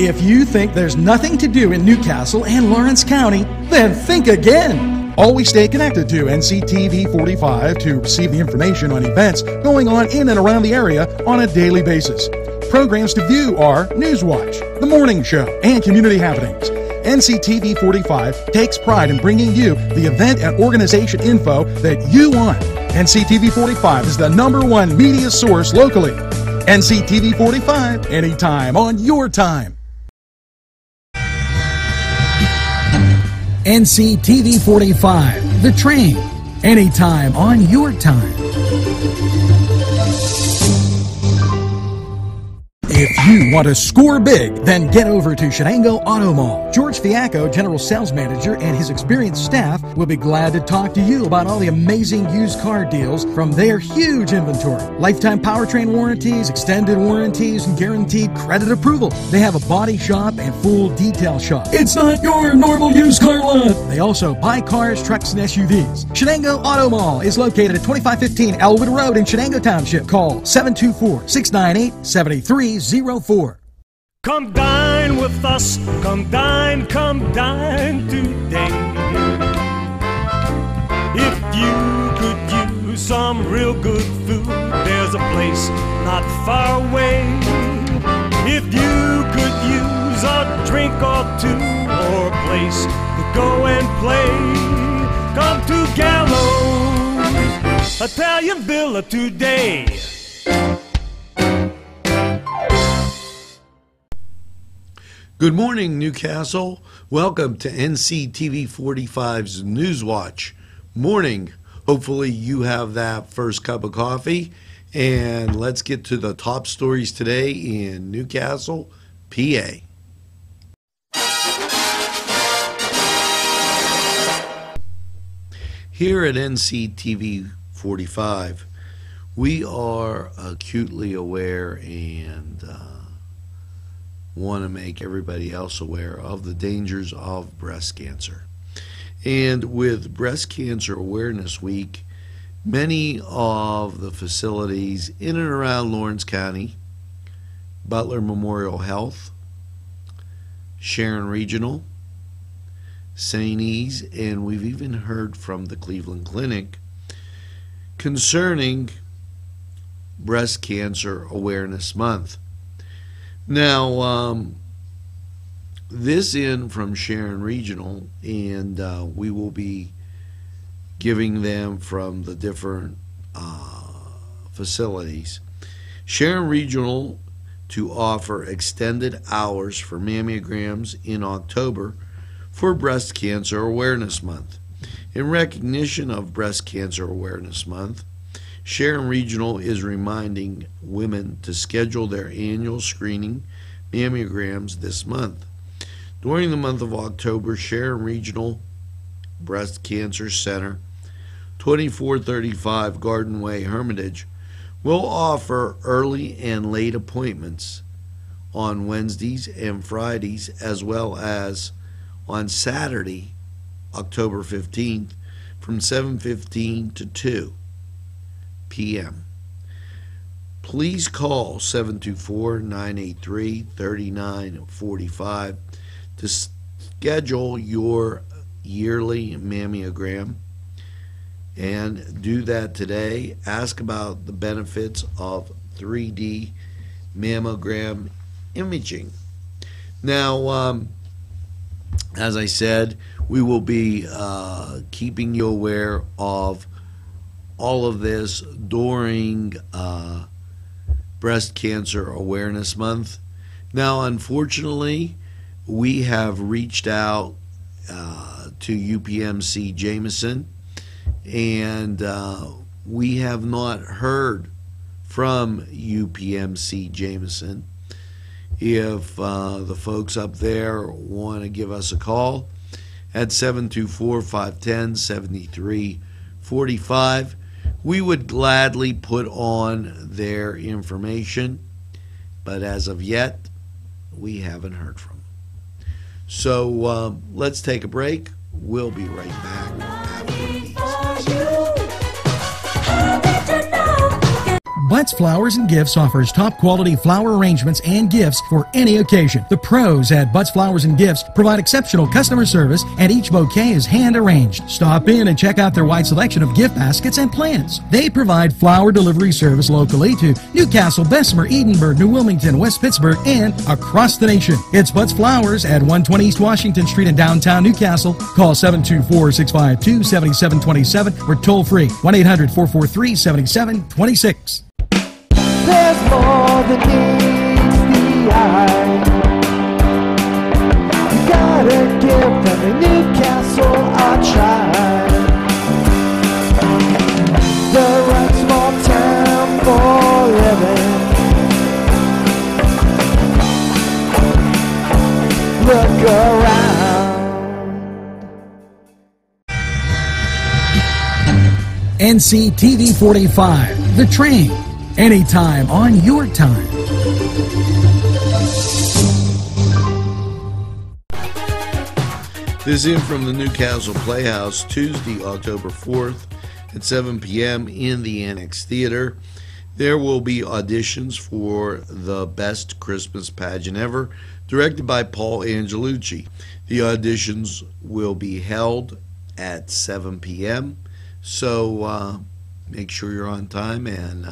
If you think there's nothing to do in Newcastle and Lawrence County, then think again. Always stay connected to NCTV45 to receive the information on events going on in and around the area on a daily basis. Programs to view are NewsWatch, The Morning Show, and Community Happenings. NCTV45 takes pride in bringing you the event and organization info that you want. NCTV45 is the #1 media source locally. NCTV45, anytime on your time. NCTV45, The Train, anytime on your time. If you want to score big, then get over to Shenango Auto Mall. George Fiacco, General Sales Manager, and his experienced staff will be glad to talk to you about all the amazing used car deals from their huge inventory. Lifetime powertrain warranties, extended warranties, and guaranteed credit approval. They have a body shop and full detail shop. It's not your normal used car lot. They also buy cars, trucks, and SUVs. Shenango Auto Mall is located at 2515 Elwood Road in Shenango Township. Call 724-698-7304. Come dine with us, come dine today. If you could use some real good food, there's a place not far away. If you could use a drink or two, or a place to go and play, come to Gallows Italian Villa today. Good morning, Newcastle. Welcome to NCTV45's NewsWatch morning. Hopefully you have that first cup of coffee. And let's get to the top stories today in Newcastle, PA. Here at NCTV45, we are acutely aware and want to make everybody else aware of the dangers of breast cancer. And with Breast Cancer Awareness Week, many of the facilities in and around Lawrence County, Butler Memorial Health, Sharon Regional, St. E's, and we've even heard from the Cleveland Clinic concerning Breast Cancer Awareness Month. Now, this in from Sharon Regional, and we will be giving them from the different facilities. Sharon Regional to offer extended hours for mammograms in October for Breast Cancer Awareness Month. In recognition of Breast Cancer Awareness Month, Sharon Regional is reminding women to schedule their annual screening mammograms this month. During the month of October, Sharon Regional Breast Cancer Center, 2435 Garden Way, Hermitage, will offer early and late appointments on Wednesdays and Fridays, as well as on Saturday, October 15th, from 7:15 to 2 p.m. Please call 724-983-3945 to schedule your yearly mammogram, and do that today. Ask about the benefits of 3D mammogram imaging. Now, as I said, we will be keeping you aware of all of this during Breast Cancer Awareness Month. Now, unfortunately, we have reached out to UPMC Jameson, and we have not heard from UPMC Jameson. If the folks up there want to give us a call at 724-510-7345, we would gladly put on their information, but as of yet, we haven't heard from them. So let's take a break. We'll be right back after these. Butts Flowers and Gifts offers top quality flower arrangements and gifts for any occasion. The pros at Butts Flowers and Gifts provide exceptional customer service, and each bouquet is hand arranged. Stop in and check out their wide selection of gift baskets and plants. They provide flower delivery service locally to Newcastle, Bessemer, Edinburgh, New Wilmington, West Pittsburgh, and across the nation. It's Butts Flowers at 120 East Washington Street in downtown Newcastle. Call 724-652-7727 or toll free 1-800-443-7726. There's more than meets the eye. You gotta give them a Newcastle a try. The right small town for living. Look around. NCTV45, The Train. Anytime on your time. This is from the Newcastle Playhouse, Tuesday, October 4th at 7 p.m. in the Annex Theater. There will be auditions for the Best Christmas Pageant Ever, directed by Paul Angelucci. The auditions will be held at 7 p.m., so make sure you're on time and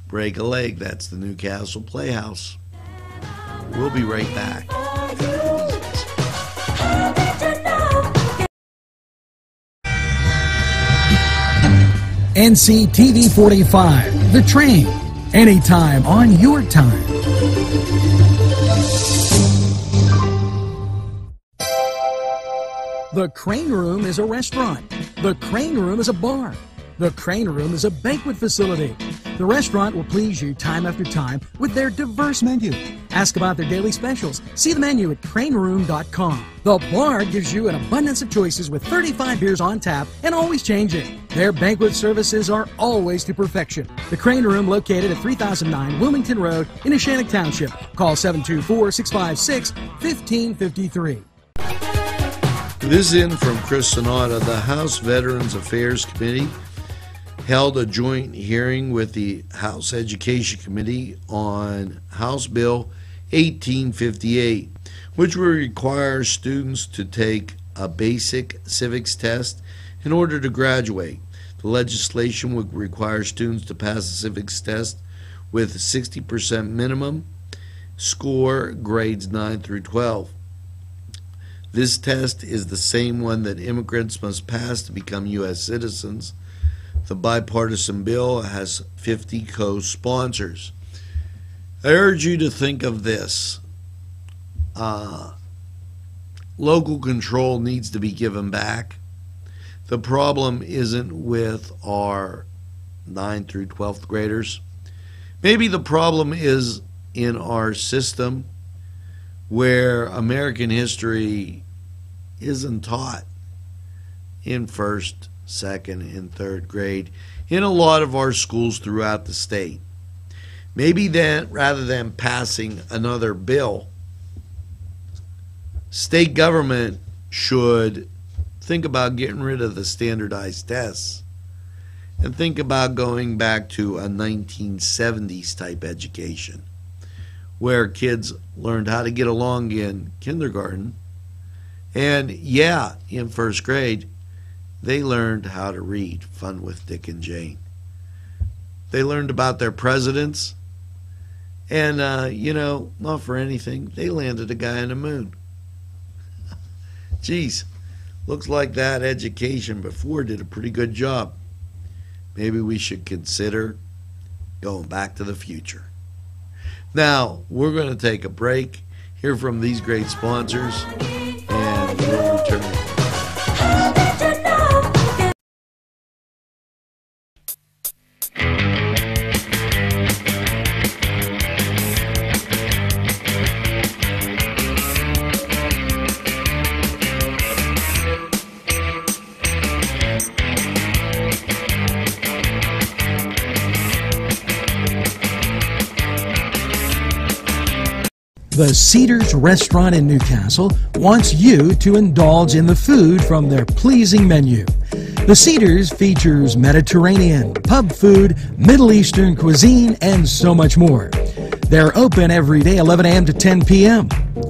break a leg. That's the Newcastle Playhouse. We'll be right back. NCTV45, The Train. Anytime on your time. The Crane Room is a restaurant. The Crane Room is a bar. The Crane Room is a banquet facility. The restaurant will please you time after time with their diverse menu. Ask about their daily specials. See the menu at craneroom.com. The bar gives you an abundance of choices with 35 beers on tap and always changing. Their banquet services are always to perfection. The Crane Room, located at 3009 Wilmington Road in Neshannock Township. Call 724-656-1553. This is in from Chris Sonata. The House Veterans Affairs Committee held a joint hearing with the House Education Committee on House Bill 1858, which will require students to take a basic civics test in order to graduate. The legislation would require students to pass a civics test with 60% minimum score, grades 9 through 12. This test is the same one that immigrants must pass to become U.S. citizens. The bipartisan bill has 50 co-sponsors. I urge you to think of this. Local control needs to be given back. The problem isn't with our 9th through 12th graders. Maybe the problem is in our system where American history isn't taught in 1st, 2nd, and 3rd grade in a lot of our schools throughout the state. Maybe then, rather than passing another bill, state government should think about getting rid of the standardized tests and think about going back to a 1970s type education where kids learned how to get along in kindergarten, and in 1st grade they learned how to read Fun with Dick and Jane. They learned about their presidents, and not for anything, they landed a guy on the moon. Geez, looks like that education before did a pretty good job. Maybe we should consider going back to the future. Now, we're going to take a break, hear from these great sponsors, and we'll return. The Cedars Restaurant in Newcastle wants you to indulge in the food from their pleasing menu. The Cedars features Mediterranean, pub food, Middle Eastern cuisine, and so much more. They're open every day, 11 a.m. to 10 p.m.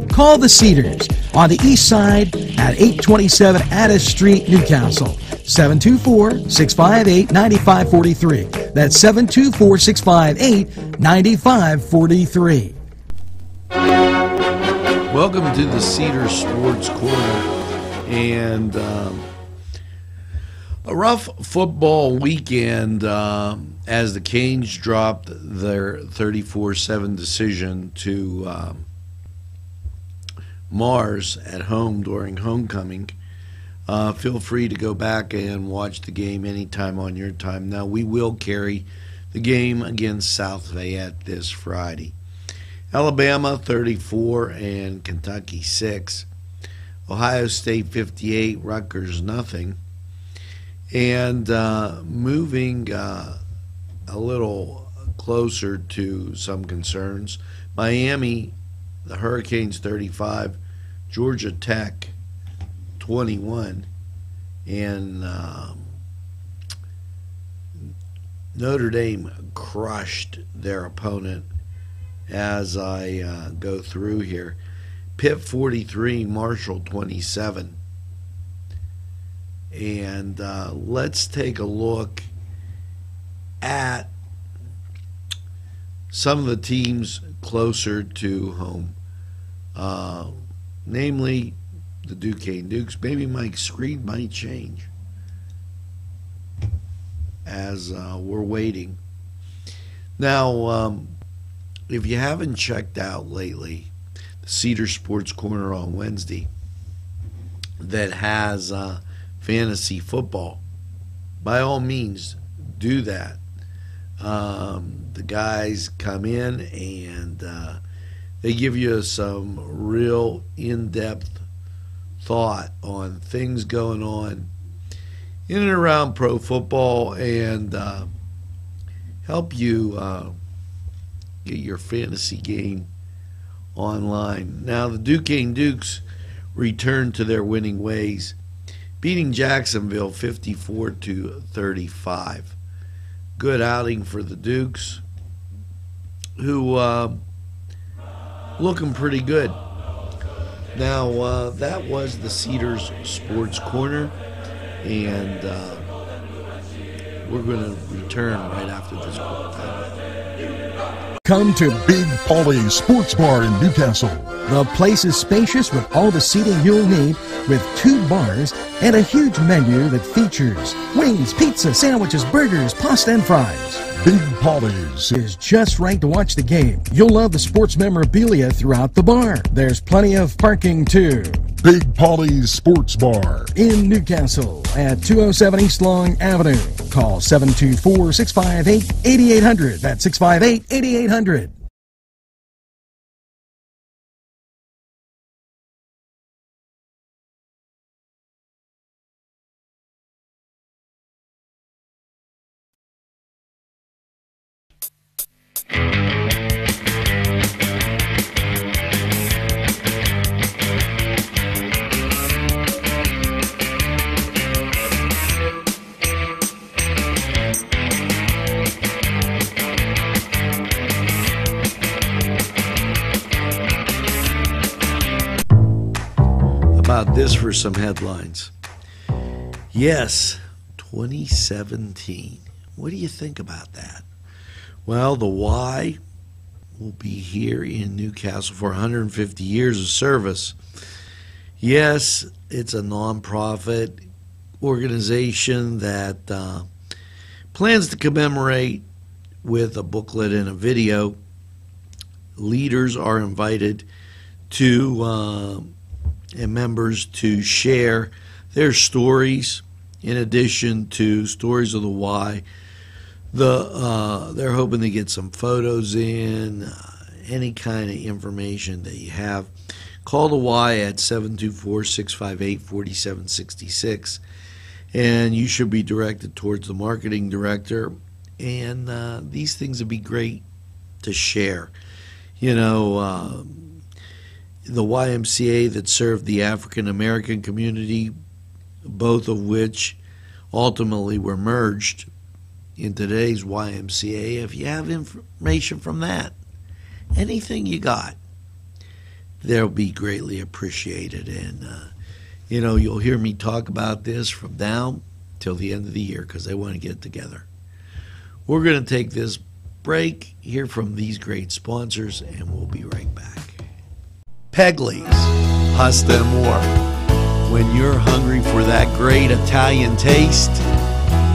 Call The Cedars on the east side at 827 Addis Street, Newcastle. 724-658-9543. That's 724-658-9543. Welcome to the Cedar Sports Corner. And a rough football weekend as the Canes dropped their 34-7 decision to Mars at home during homecoming. Feel free to go back and watch the game anytime on your time. Now, we will carry the game against South Fayette this Friday. Alabama 34 and Kentucky 6. Ohio State 58, Rutgers nothing. And moving a little closer to some concerns, Miami, the Hurricanes 35, Georgia Tech 21, and Notre Dame crushed their opponent as I go through here. Pitt 43, Marshall 27. And let's take a look at some of the teams closer to home. Namely, the Duquesne Dukes. Maybe my screen might change as we're waiting. Now, if you haven't checked out lately, the Cedar Sports Corner on Wednesday that has fantasy football, by all means, do that. The guys come in and they give you some real in-depth thought on things going on in and around pro football and help you get your fantasy game online. Now, the Duquesne Dukes return to their winning ways, beating Jacksonville 54-35. Good outing for the Dukes, who looking pretty good. Now, that was the Cedars Sports Corner, and we're going to return right after this quick time. Come to Big Polly's Sports Bar in Newcastle. The place is spacious with all the seating you'll need, with 2 bars and a huge menu that features wings, pizza, sandwiches, burgers, pasta, and fries. Big Polly's is just right to watch the game. You'll love the sports memorabilia throughout the bar. There's plenty of parking too. Big Polly's Sports Bar in Newcastle at 207 East Long Avenue. Call 724-658-8800. That's 658-8800. About this for some headlines. Yes, 2017. What do you think about that? Well, the Y will be here in Newcastle for 150 years of service. Yes, it's a nonprofit organization that plans to commemorate with a booklet and a video. Leaders are invited to and members to share their stories in addition to stories of the Y. They're hoping to get some photos in, any kind of information that you have. Call the Y at 724-658-4766, and you should be directed towards the marketing director. And these things would be great to share. You know, the YMCA that served the African American community, both of which ultimately were merged in today's YMCA. If you have information from that, anything you got, they'll be greatly appreciated. And, you'll hear me talk about this from now till the end of the year because they want to get together. We're going to take this break, hear from these great sponsors, and we'll be right back. Pegley's Pasta and More. When you're hungry for that great Italian taste,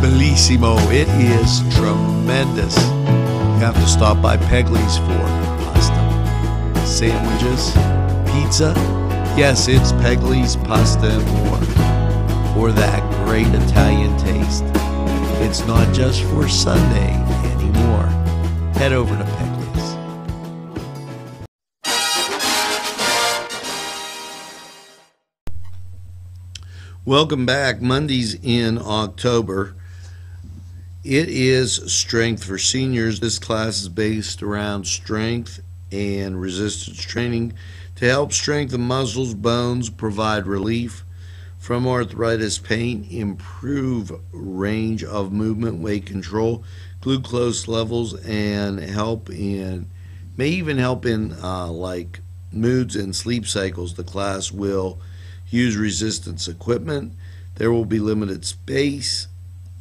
bellissimo, it is tremendous. You have to stop by Pegley's for pasta, sandwiches, pizza. Yes, it's Pegley's Pasta and More for that great Italian taste. It's not just for Sunday anymore. Head over to Pegley's. Welcome back. Mondays in October. It is Strength for Seniors. This class is based around strength and resistance training to help strengthen muscles, bones, provide relief from arthritis pain, improve range of movement, weight control, glucose levels, and may even help in like moods and sleep cycles. The class will use resistance equipment. There will be limited space,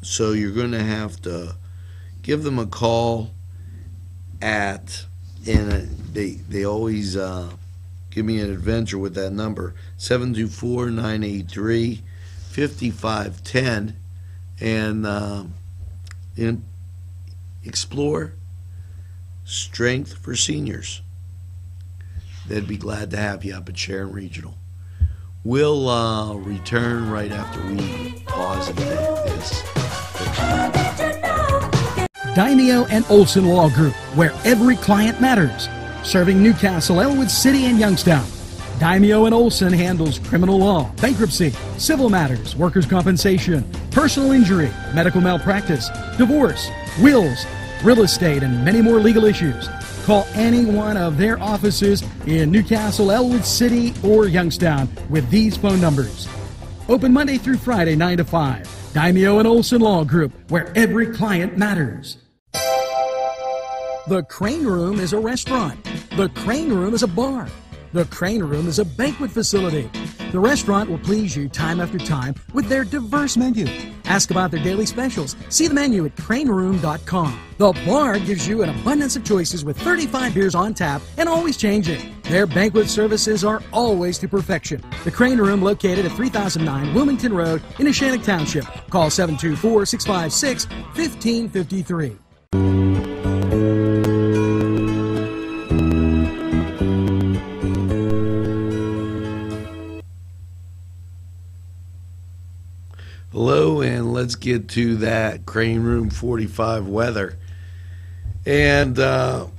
so you're going to have to give them a call and they always give me an adventure with that number, 724-983-5510, and explore Strength for Seniors. They'd be glad to have you up at Sharon Regional. We'll return right after we pause and take this. Daimio and Olson Law Group, where every client matters. Serving Newcastle, Elwood City, and Youngstown. Daimio and Olson handles criminal law, bankruptcy, civil matters, workers' compensation, personal injury, medical malpractice, divorce, wills, real estate, and many more legal issues. Call any one of their offices in Newcastle, Elwood City, or Youngstown with these phone numbers. Open Monday through Friday, 9 to 5. Daimio and Olson Law Group, where every client matters. The Crane Room is a restaurant. The Crane Room is a bar. The Crane Room is a banquet facility. The restaurant will please you time after time with their diverse menu. Ask about their daily specials. See the menu at craneroom.com. The bar gives you an abundance of choices with 35 beers on tap and always changing. Their banquet services are always to perfection. The Crane Room, located at 3009 Wilmington Road in Neshannock Township. Call 724-656-1553. Hello, and let's get to that Crane Room 45 weather. And not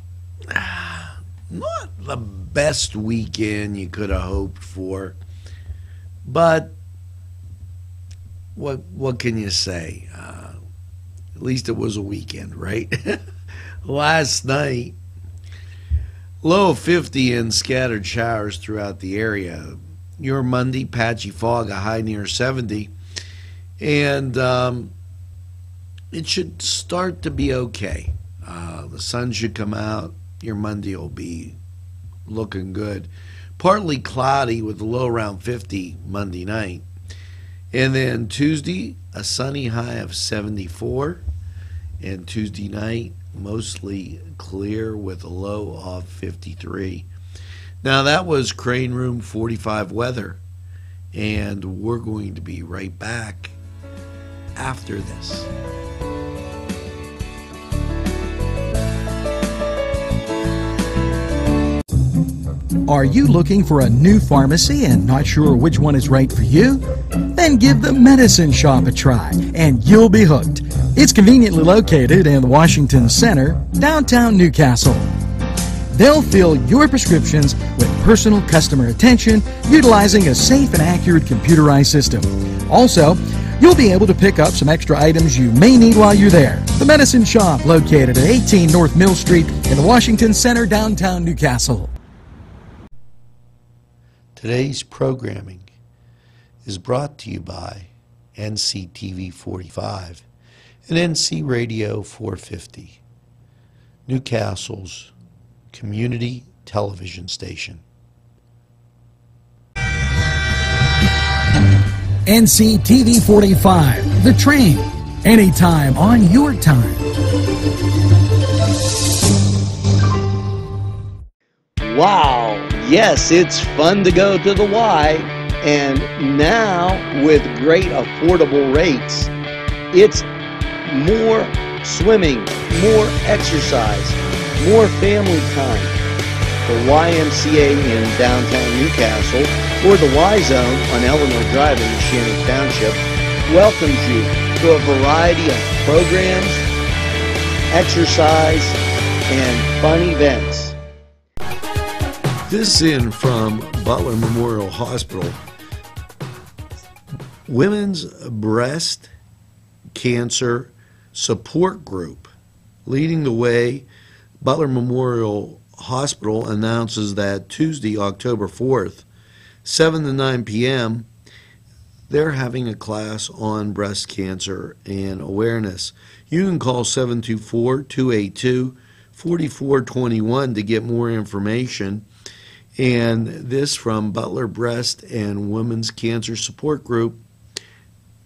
the best weekend you could have hoped for, but what can you say? At least it was a weekend, right? Last night, low of 50 and scattered showers throughout the area. Your Monday, patchy fog, a high near 70. And it should start to be okay. The sun should come out. Your Monday will be looking good. Partly cloudy with a low around 50 Monday night. And then Tuesday, a sunny high of 74. And Tuesday night, mostly clear with a low of 53. Now, that was Crane Room 45 weather. And we're going to be right back after this. Are you looking for a new pharmacy and not sure which one is right for you? Then give the Medicine Shop a try and you'll be hooked. It's conveniently located in the Washington Center, downtown Newcastle. They'll fill your prescriptions with personal customer attention, utilizing a safe and accurate computerized system. Also, you'll be able to pick up some extra items you may need while you're there. The Medicine Shop, located at 18 North Mill Street in the Washington Center, downtown Newcastle. Today's programming is brought to you by NCTV45, and NC Radio 450, Newcastle's community television station. NCTV45, The Train, anytime on your time. Wow, yes, it's fun to go to the Y, and now with great affordable rates, it's more swimming, more exercise, more family time. The YMCA in downtown Newcastle, or the Y Zone on Eleanor Drive in Shannon Township, welcomes you to a variety of programs, exercise, and fun events. This in from Butler Memorial Hospital. Women's Breast Cancer Support Group. Leading the way, Butler Memorial Hospital announces that Tuesday, October 4th, 7 to 9 p.m., they're having a class on breast cancer and awareness. You can call 724-282-4421 to get more information. And this from Butler Breast and Women's Cancer Support Group.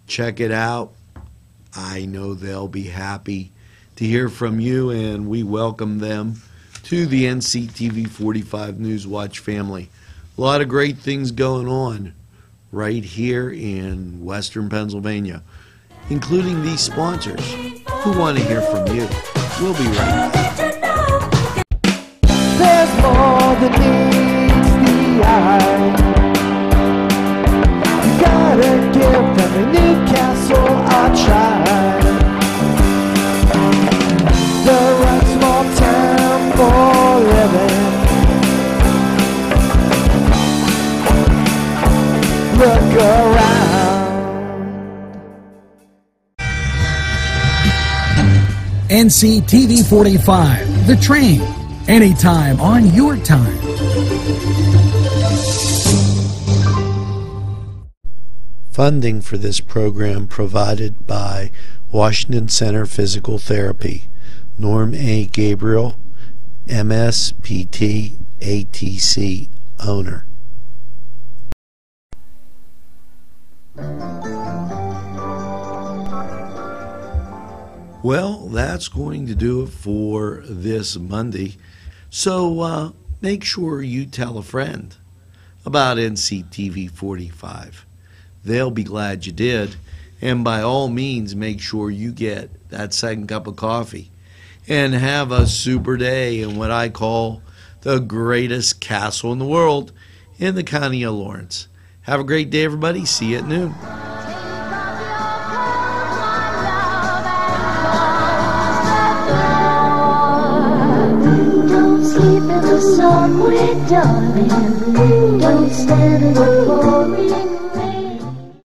Check it out. I know they'll be happy to hear from you, and we welcome them to the NCTV45 NewsWatch family. A lot of great things going on right here in Western Pennsylvania, including these sponsors who want to hear from you. We'll be right back. There's more than meets the eye. You gotta give them a Newcastle a try. The right small town for living. Look around. NCTV45, The Train, anytime on your time. Funding for this program provided by Washington Center Physical Therapy, Norm A. Gabriel, MSPT, ATC owner. Well, that's going to do it for this Monday. So make sure you tell a friend about NCTV45. They'll be glad you did. And by all means, make sure you get that second cup of coffee and have a super day in what I call the greatest castle in the world in the county of Lawrence. Have a great day, everybody. See you at noon. Don't sleep in the subway, darling. Don't stand in the pouring